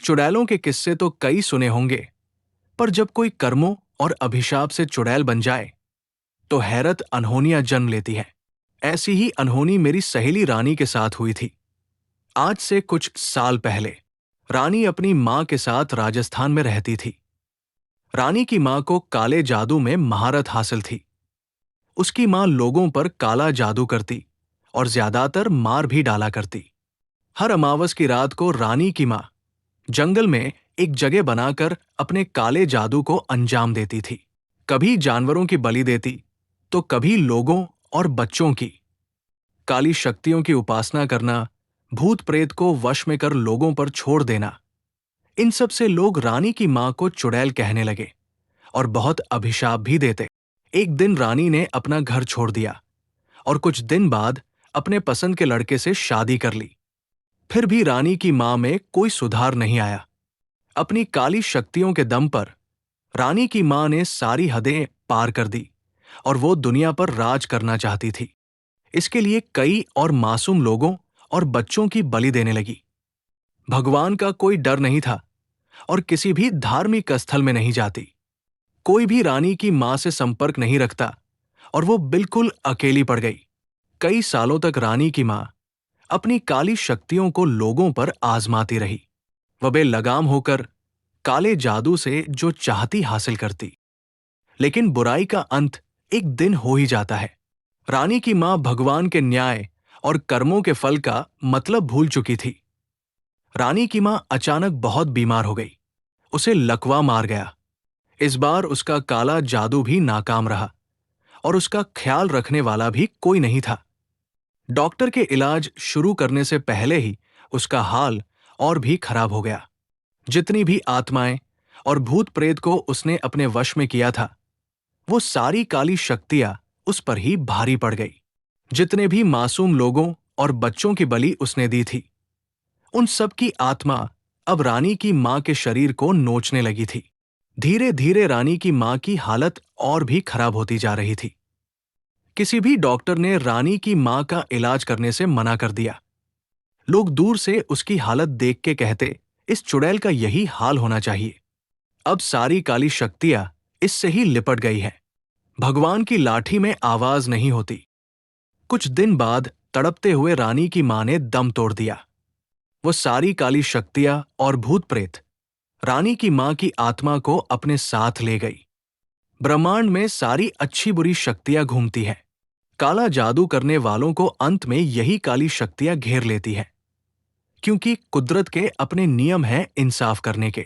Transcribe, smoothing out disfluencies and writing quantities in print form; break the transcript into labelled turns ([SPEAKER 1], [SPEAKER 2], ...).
[SPEAKER 1] चुड़ैलों के किस्से तो कई सुने होंगे, पर जब कोई कर्मों और अभिशाप से चुड़ैल बन जाए तो हैरत अनहोनियां जन्म लेती है। ऐसी ही अनहोनी मेरी सहेली रानी के साथ हुई थी। आज से कुछ साल पहले रानी अपनी मां के साथ राजस्थान में रहती थी। रानी की मां को काले जादू में महारत हासिल थी। उसकी मां लोगों पर काला जादू करती और ज्यादातर मार भी डाला करती। हर अमावस की रात को रानी की मां जंगल में एक जगह बनाकर अपने काले जादू को अंजाम देती थी। कभी जानवरों की बलि देती तो कभी लोगों और बच्चों की। काली शक्तियों की उपासना करना, भूत प्रेत को वश में कर लोगों पर छोड़ देना, इन सब से लोग रानी की मां को चुड़ैल कहने लगे और बहुत अभिशाप भी देते। एक दिन रानी ने अपना घर छोड़ दिया और कुछ दिन बाद अपने पसंद के लड़के से शादी कर ली। फिर भी रानी की मां में कोई सुधार नहीं आया। अपनी काली शक्तियों के दम पर रानी की मां ने सारी हदें पार कर दी और वो दुनिया पर राज करना चाहती थी। इसके लिए कई और मासूम लोगों और बच्चों की बलि देने लगी। भगवान का कोई डर नहीं था और किसी भी धार्मिक स्थल में नहीं जाती। कोई भी रानी की मां से संपर्क नहीं रखता और वो बिल्कुल अकेली पड़ गई। कई सालों तक रानी की मां अपनी काली शक्तियों को लोगों पर आजमाती रही। वह बेलगाम होकर काले जादू से जो चाहती हासिल करती। लेकिन बुराई का अंत एक दिन हो ही जाता है। रानी की मां भगवान के न्याय और कर्मों के फल का मतलब भूल चुकी थी। रानी की मां अचानक बहुत बीमार हो गई। उसे लकवा मार गया। इस बार उसका काला जादू भी नाकाम रहा और उसका ख्याल रखने वाला भी कोई नहीं था। डॉक्टर के इलाज शुरू करने से पहले ही उसका हाल और भी खराब हो गया। जितनी भी आत्माएं और भूत प्रेत को उसने अपने वश में किया था, वो सारी काली शक्तियां उस पर ही भारी पड़ गई। जितने भी मासूम लोगों और बच्चों की बलि उसने दी थी, उन सब की आत्मा अब रानी की मां के शरीर को नोचने लगी थी। धीरे धीरे रानी की मां की हालत और भी खराब होती जा रही थी। किसी भी डॉक्टर ने रानी की मां का इलाज करने से मना कर दिया। लोग दूर से उसकी हालत देख के कहते, इस चुड़ैल का यही हाल होना चाहिए। अब सारी काली शक्तियां इससे ही लिपट गई है। भगवान की लाठी में आवाज नहीं होती। कुछ दिन बाद तड़पते हुए रानी की मां ने दम तोड़ दिया। वो सारी काली शक्तियां और भूत प्रेत रानी की मां की आत्मा को अपने साथ ले गई। ब्रह्मांड में सारी अच्छी बुरी शक्तियां घूमती हैं। काला जादू करने वालों को अंत में यही काली शक्तियां घेर लेती हैं, क्योंकि कुदरत के अपने नियम हैं इंसाफ करने के।